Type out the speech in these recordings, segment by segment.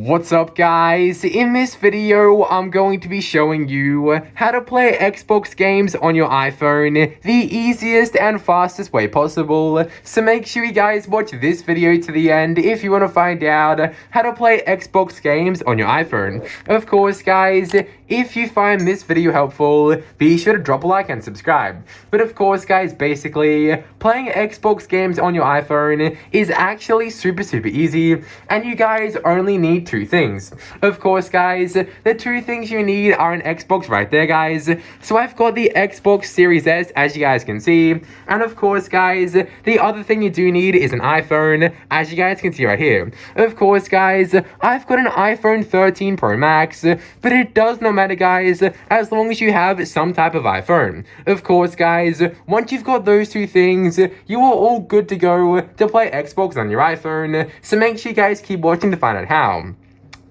What's up guys? In this video, I'm going to be showing you how to play Xbox games on your iPhone the easiest and fastest way possible. So make sure you guys watch this video to the end if you want to find out how to play Xbox games on your iPhone. Of course guys, if you find this video helpful, be sure to drop a like and subscribe. But of course guys, basically, playing Xbox games on your iPhone is actually super easy, and you guys only need two things. Of course guys, the two things you need are an Xbox right there guys. So I've got the Xbox Series S, as you guys can see, and of course guys, the other thing you do need is an iPhone, as you guys can see right here. Of course guys, I've got an iPhone 13 Pro Max, but it does not matter guys, as long as you have some type of iPhone. Of course guys, once you've got those two things, you are all good to go to play Xbox on your iPhone, so make sure you guys keep watching to find out how.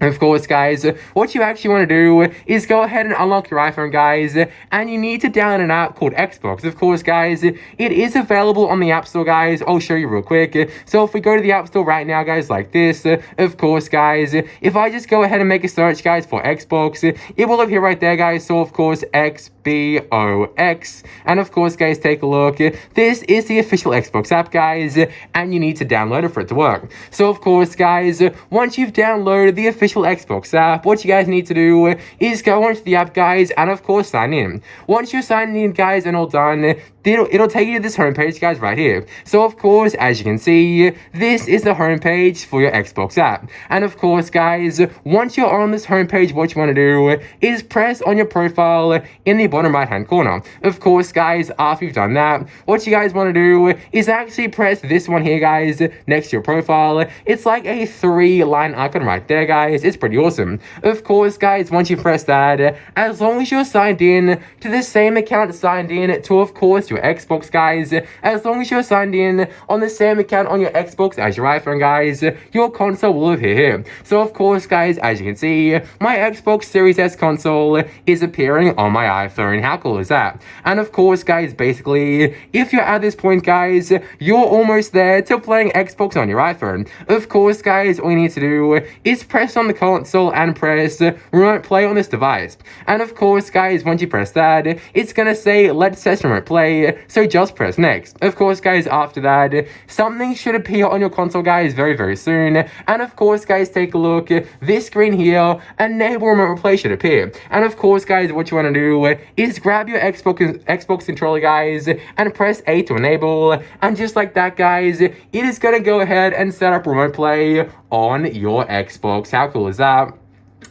Of course guys, what you actually want to do is go ahead and unlock your iPhone guys, and you need to download an app called Xbox. Of course guys, it is available on the App Store guys. I'll show you real quick. So if we go to the App Store right now guys, like this, of course guys, if I just go ahead and make a search guys for Xbox, it will appear right there guys. So of course XBOX, and of course guys, take a look. This is the official Xbox app guys, and you need to download it for it to work. So of course guys, once you've downloaded the official Xbox app, what you guys need to do is go onto the app guys, and of course sign in. Once you're signed in guys and all done, it'll take you to this homepage guys right here. So of course, as you can see, this is the homepage for your Xbox app. And of course guys, once you're on this homepage, what you want to do is press on your profile in the bottom right hand corner. Of course guys, after you've done that, what you guys want to do is actually press this one here guys next to your profile. It's like a 3-line icon right there guys. It's pretty awesome. Of course guys, once you press that, as long as you're signed in to the same account signed in to of course your Xbox guys, as long as you're signed in on the same account on your Xbox as your iPhone guys, your console will appear here. So of course guys, as you can see, my Xbox Series S console is appearing on my iPhone. How cool is that? And of course guys, basically, if you're at this point guys, you're almost there to playing Xbox on your iPhone. Of course guys, all you need to do is press on the console and press remote play on this device. And of course guys, once you press that, it's gonna say let's test remote play, so just press next. Of course guys, after that, something should appear on your console guys very soon. And of course guys, take a look, this screen here, enable remote play should appear. And of course guys, what you want to do is grab your Xbox controller guys and press A to enable, and just like that guys, it is gonna go ahead and set up remote play on your Xbox. How cool is that?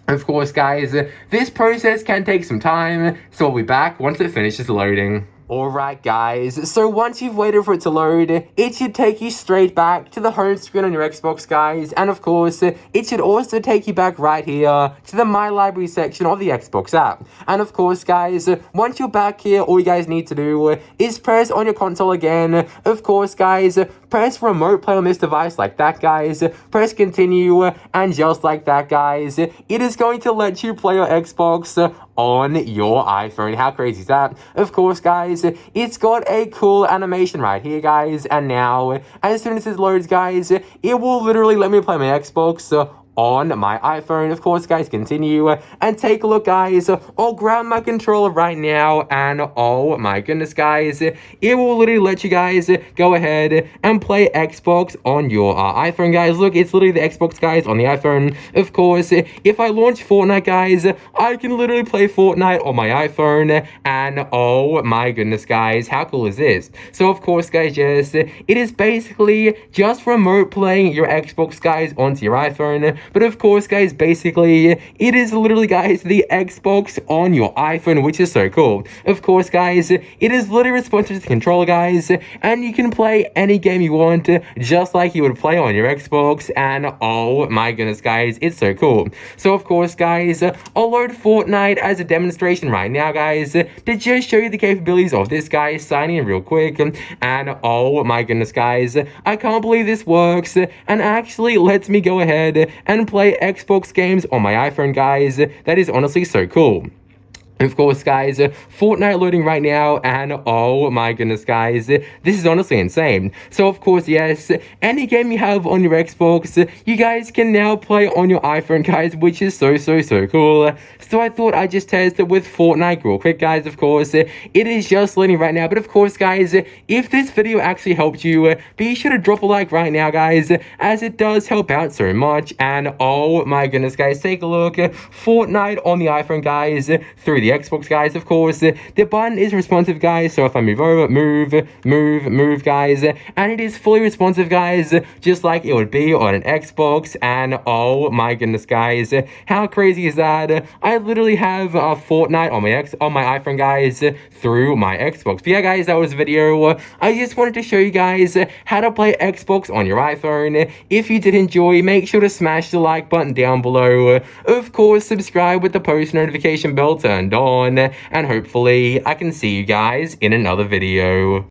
Of course guys, this process can take some time, so I'll be back once it finishes loading. Alright guys, so once you've waited for it to load, it should take you straight back to the home screen on your Xbox guys, and of course, it should also take you back right here to the My Library section of the Xbox app. And of course guys, once you're back here, all you guys need to do is press on your console again. Of course guys, press remote play on this device like that guys, press continue, and just like that guys, it is going to let you play your Xbox on your iPhone. How crazy is that? Of course guys, it's got a cool animation right here guys, and now as soon as it loads guys, it will literally let me play my Xbox on my iPhone. Of course guys, continue, and take a look guys, I'll grab my controller right now, and oh my goodness guys, it will literally let you guys go ahead and play Xbox on your iPhone guys. Look, it's literally the Xbox guys on the iPhone. Of course, if I launch Fortnite guys, I can literally play Fortnite on my iPhone, and oh my goodness guys, how cool is this? So of course guys, yes, it is basically just remote playing your Xbox guys onto your iPhone. But of course guys, basically, it is literally guys the Xbox on your iPhone, which is so cool. Of course guys, it is literally responsive to the controller guys, and you can play any game you want just like you would play on your Xbox, and oh my goodness guys, it's so cool. So of course guys, I'll load Fortnite as a demonstration right now guys, to just show you the capabilities of this guy, signing in real quick, and oh my goodness guys, I can't believe this works and actually lets me go ahead and play Xbox games on my iPhone guys. That is honestly so cool. Of course, guys, Fortnite loading right now, and oh my goodness, guys, this is honestly insane. So, of course, yes, any game you have on your Xbox, you guys can now play on your iPhone, guys, which is so cool. So I thought I'd just test it with Fortnite real quick, guys. Of course, it is just loading right now, but of course, guys, if this video actually helped you, be sure to drop a like right now, guys, as it does help out so much. And oh my goodness, guys, take a look, Fortnite on the iPhone, guys, through the Xbox, guys. Of course, the button is responsive, guys, so if I move over, move, guys, and it is fully responsive, guys, just like it would be on an Xbox. And oh my goodness, guys, how crazy is that? I literally have Fortnite on my iPhone, guys, through my Xbox. But yeah, guys, that was the video. I just wanted to show you guys how to play Xbox on your iPhone. If you did enjoy, make sure to smash the like button down below. Of course, subscribe with the post notification bell turned on, and hopefully I can see you guys in another video.